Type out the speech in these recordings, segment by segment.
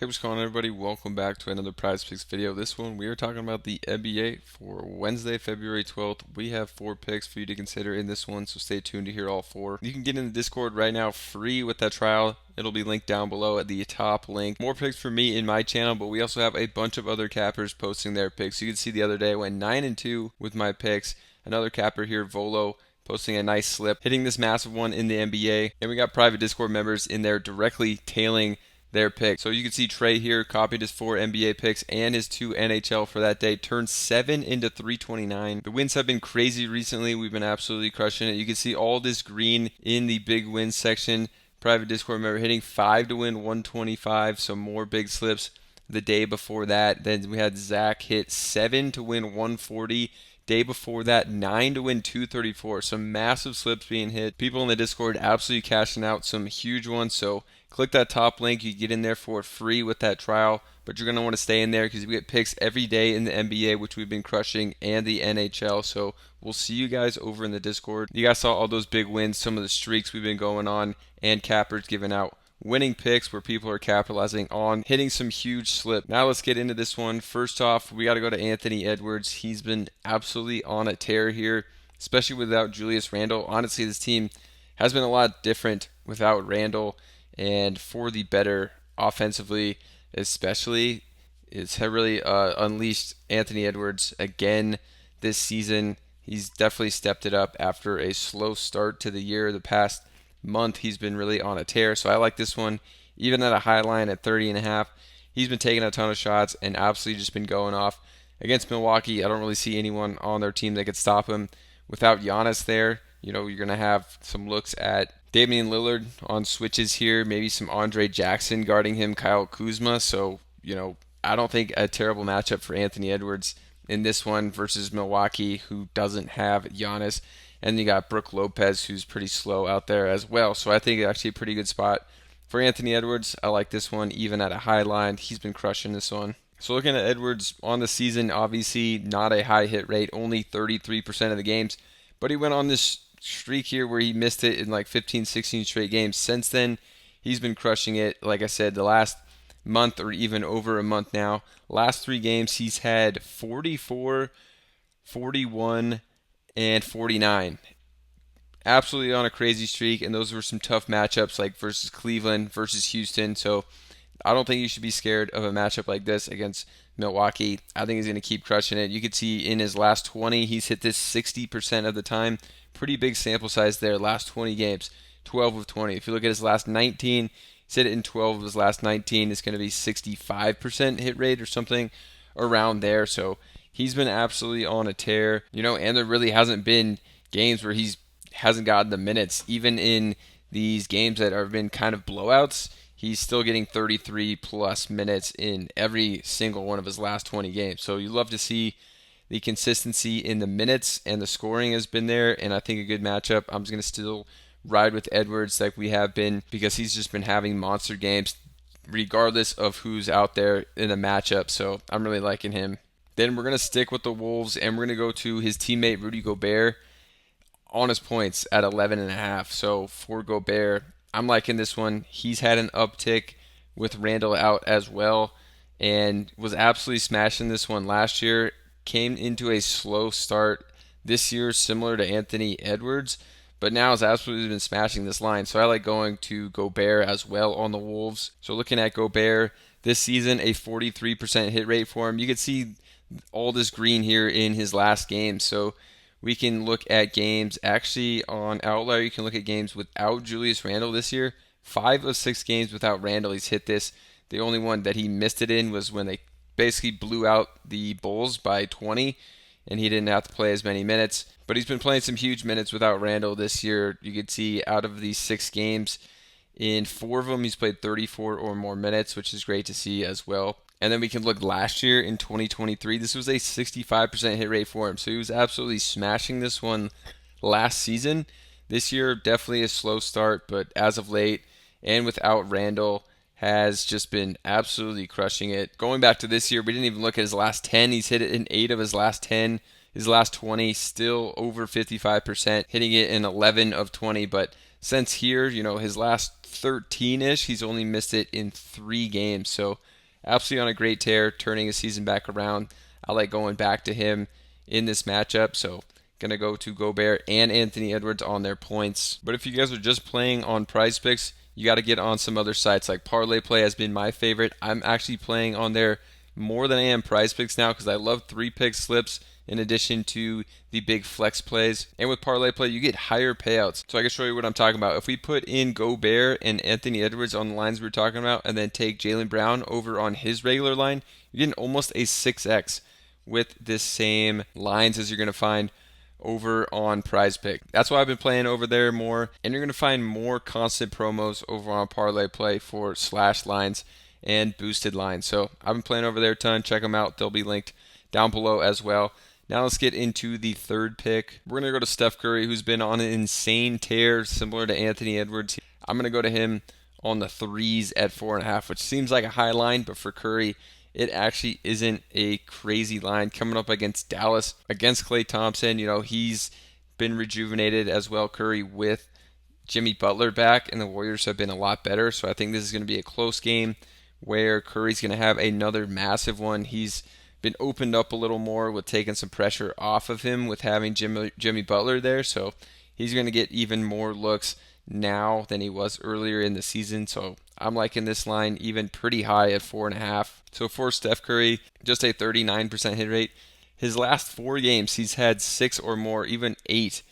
Hey, what's going on, everybody? Welcome back to another Prizepicks video. This one, we are talking about the NBA for Wednesday, February 12th. We have 4 picks for you to consider in this one, so stay tuned to hear all 4. You can get in the Discord right now free with that trial. It'll be linked down below at the top link. More picks for me in my channel, but we also have a bunch of other cappers posting their picks. You can see the other day I went 9-2 with my picks. Another capper here, Volo, posting a nice slip, hitting this massive one in the NBA. And we got private Discord members in there directly tailing their pick. So you can see Trey here copied his 4 NBA picks and his 2 NHL for that day, turned 7 into 329. The wins have been crazy recently. We've been absolutely crushing it. You can see all this green in the big wins section. Private Discord member hitting 5 to win 125, so more big slips the day before that. Then we had Zach hit 7 to win 140. Day before that, 9 to win 234. Some massive slips being hit. People in the Discord absolutely cashing out some huge ones. So click that top link. You get in there for free with that trial. But you're going to want to stay in there because we get picks every day in the NBA, which we've been crushing, and the NHL. So we'll see you guys over in the Discord. You guys saw all those big wins, some of the streaks we've been going on, and cappers giving out winning picks where people are capitalizing on hitting some huge slip. Now let's get into this one. First off, we got to go to Anthony Edwards. He's been absolutely on a tear here, especially without Julius Randle. Honestly, this team has been a lot different without Randle, and for the better offensively, especially. It's really unleashed Anthony Edwards again this season. He's definitely stepped it up after a slow start to the year. The past month he's been really on a tear, so I like this one even at a high line at 30.5. He's been taking a ton of shots and absolutely just been going off. Against Milwaukee, I don't really see anyone on their team that could stop him. Without Giannis there, you're going to have some looks at Damian Lillard on switches here, maybe some Andre Jackson guarding him, Kyle Kuzma. So, I don't think a terrible matchup for Anthony Edwards in this one versus Milwaukee, who doesn't have Giannis. And you got Brook Lopez, who's pretty slow out there as well. So I think actually a pretty good spot for Anthony Edwards. I like this one even at a high line. He's been crushing this one. So looking at Edwards on the season, obviously not a high hit rate, only 33% of the games. But he went on this streak here where he missed it in like 15, 16 straight games. Since then, he's been crushing it. Like I said, the last month or even over a month now, last 3 games, he's had 44, 41, and 49. Absolutely on a crazy streak, and those were some tough matchups like versus Cleveland, versus Houston. So I don't think you should be scared of a matchup like this against Milwaukee. I think he's going to keep crushing it. You could see in his last 20, he's hit this 60% of the time. Pretty big sample size there, last 20 games, 12 of 20. If you look at his last 19, he's hit it in 12 of his last 19. It's going to be 65% hit rate or something around there. So he's been absolutely on a tear, and there really hasn't been games where he's hasn't gotten the minutes. Even in these games that have been kind of blowouts, he's still getting 33 plus minutes in every single one of his last 20 games. So you love to see the consistency in the minutes, and the scoring has been there, and I think a good matchup. I'm just going to still ride with Edwards like we have been because he's just been having monster games regardless of who's out there in the matchup. So I'm really liking him. Then we're going to stick with the Wolves, and we're going to go to his teammate Rudy Gobert on his points at 11.5. So for Gobert, I'm liking this one. He's had an uptick with Randall out as well and was absolutely smashing this one last year. Came into a slow start this year, similar to Anthony Edwards, but now has absolutely been smashing this line. So I like going to Gobert as well on the Wolves. So looking at Gobert this season, a 43% hit rate for him. You can see all this green here in his last game. So we can look at games actually on Outlier. You can look at games without Julius Randle this year. 5 of 6 games without Randle, he's hit this. The only one that he missed it in was when they basically blew out the Bulls by 20, and he didn't have to play as many minutes. But he's been playing some huge minutes without Randle this year. You can see out of these 6 games, in 4 of them, he's played 34 or more minutes, which is great to see as well. And then we can look last year in 2023. This was a 65% hit rate for him. So he was absolutely smashing this one last season. This year, definitely a slow start, but as of late, and without Randle, has just been absolutely crushing it. Going back to this year, we didn't even look at his last 10. He's hit it in 8 of his last 10. His last 20, still over 55%, hitting it in 11 of 20, but since here, his last 13-ish, he's only missed it in 3 games. So absolutely on a great tear, turning his season back around. I like going back to him in this matchup. So going to go to Gobert and Anthony Edwards on their points. But if you guys are just playing on Prizepicks, you got to get on some other sites. Like Parlay Play has been my favorite. I'm actually playing on there more than I am Prizepicks now because I love 3-pick slips in addition to the big flex plays. And with Parlay Play, you get higher payouts. So I can show you what I'm talking about. If we put in Gobert and Anthony Edwards on the lines we were talking about and then take Jaylen Brown over on his regular line, you're getting almost a 6x with this same lines as you're going to find over on Prizepicks. That's why I've been playing over there more, and you're going to find more constant promos over on Parlay Play for slash lines and boosted lines. So I've been playing over there a ton. Check them out. They'll be linked down below as well. Now let's get into the third pick. We're going to go to Steph Curry, who's been on an insane tear, similar to Anthony Edwards. I'm going to go to him on the threes at 4.5, which seems like a high line, but for Curry, it actually isn't a crazy line. Coming up against Dallas, against Klay Thompson, he's been rejuvenated as well, Curry, with Jimmy Butler back, and the Warriors have been a lot better. So I think this is going to be a close game where Curry's going to have another massive one. He's been opened up a little more with taking some pressure off of him with having Jimmy Butler there. So he's going to get even more looks now than he was earlier in the season. So I'm liking this line even pretty high at 4.5. So for Steph Curry, just a 39% hit rate. His last 4 games, he's had 6 or more, even 8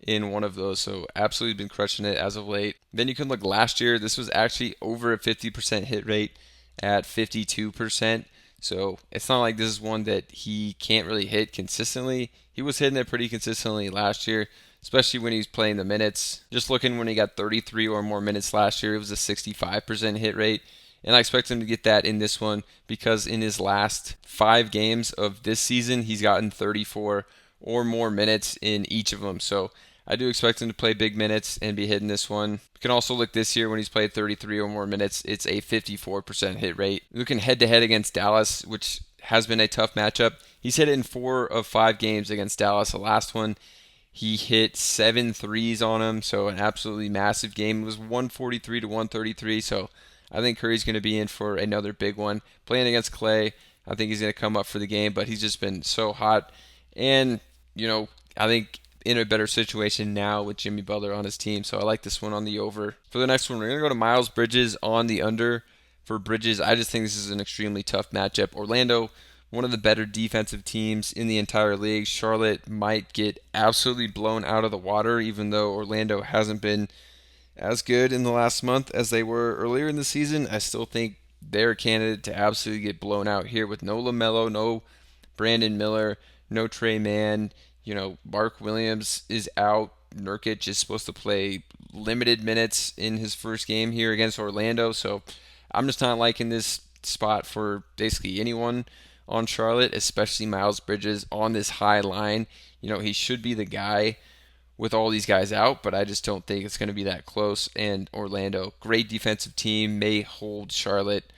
in one of those. So absolutely been crushing it as of late. Then you can look last year. This was actually over a 50% hit rate at 52%. So it's not like this is one that he can't really hit consistently. He was hitting it pretty consistently last year, especially when he was playing the minutes. Just looking when he got 33 or more minutes last year, it was a 65% hit rate. And I expect him to get that in this one because in his last 5 games of this season, he's gotten 34 or more minutes in each of them. So I do expect him to play big minutes and be hitting this one. You can also look this year when he's played 33 or more minutes, it's a 54% hit rate. Looking head-to-head against Dallas, which has been a tough matchup, he's hit it in 4 of 5 games against Dallas. The last one, he hit 7 threes on him, so an absolutely massive game. It was 143 to 133, so I think Curry's going to be in for another big one. Playing against Klay, I think he's going to come up for the game, but he's just been so hot. And, I think in a better situation now with Jimmy Butler on his team, so I like this one on the over. For the next one, we're going to go to Miles Bridges on the under. For Bridges, I just think this is an extremely tough matchup. Orlando, one of the better defensive teams in the entire league. Charlotte might get absolutely blown out of the water, even though Orlando hasn't been as good in the last month as they were earlier in the season. I still think they're a candidate to absolutely get blown out here with no LaMelo, no Brandon Miller, no Trey Mann. Mark Williams is out. Nurkic is supposed to play limited minutes in his first game here against Orlando. So I'm just not liking this spot for basically anyone on Charlotte, especially Miles Bridges on this high line. He should be the guy with all these guys out, but I just don't think it's going to be that close. And Orlando, great defensive team, may hold Charlotte,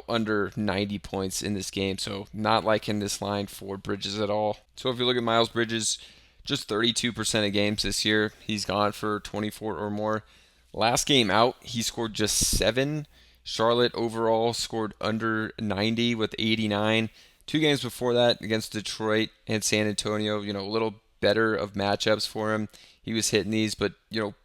under 90 points in this game. So not liking this line for Bridges at all. So if you look at Miles Bridges, just 32% of games this year, he's gone for 24 or more. Last game out, he scored just 7. Charlotte overall scored under 90 with 89. 2 games before that against Detroit and San Antonio, a little better of matchups for him. He was hitting these, but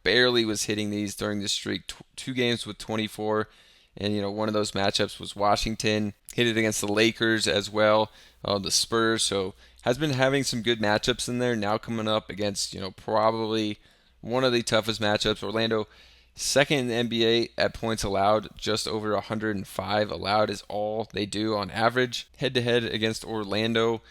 barely was hitting these during this streak. 2 games with 24, and one of those matchups was Washington. Hit it against the Lakers as well, the Spurs. So has been having some good matchups in there. Now coming up against probably one of the toughest matchups. Orlando, second in the NBA at points allowed, just over 105 allowed is all they do on average. Head-to-head against Orlando,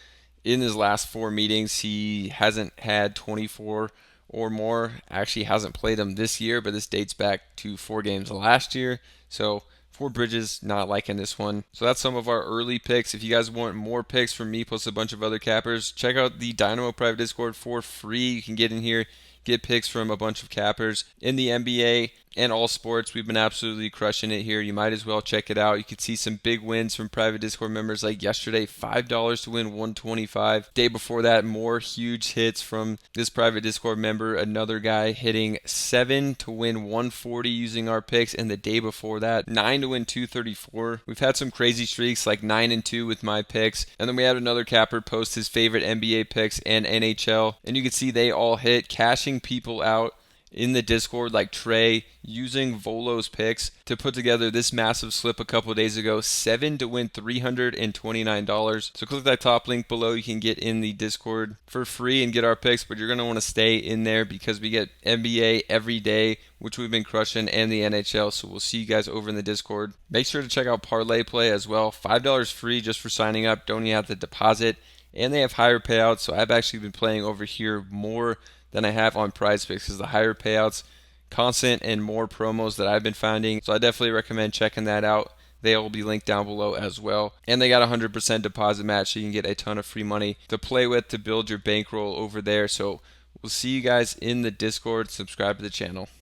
in his last 4 meetings, he hasn't had 24 or more. Actually hasn't played them this year, but this dates back to 4 games last year. So for Bridges, not liking this one. So that's some of our early picks. If you guys want more picks from me plus a bunch of other cappers, check out the Dynamo private Discord for free. You can get in here. get picks from a bunch of cappers in the NBA and all sports. We've been absolutely crushing it here. You might as well check it out. You could see some big wins from private Discord members, like yesterday, $5 to win 125. Day before that, more huge hits from this private Discord member. Another guy hitting 7 to win 140 using our picks, and the day before that, 9 to win 234. We've had some crazy streaks like 9 and 2 with my picks, and then we had another capper post his favorite NBA picks and NHL, and you can see they all hit, cashing people out in the Discord like Trey, using Volo's picks to put together this massive slip a couple days ago, 7 to win $329. So click that top link below. You can get in the Discord for free and get our picks, but you're going to want to stay in there because we get NBA every day, which we've been crushing, and the NHL. So we'll see you guys over in the Discord. Make sure to check out Parlay Play as well. $5 free just for signing up. Don't even have to deposit, and they have higher payouts. So I've actually been playing over here more than I have on Prizepicks because the higher payouts, constant, and more promos that I've been finding. So I definitely recommend checking that out. They will be linked down below as well. And they got a 100% deposit match, so you can get a ton of free money to play with to build your bankroll over there. So we'll see you guys in the Discord. Subscribe to the channel.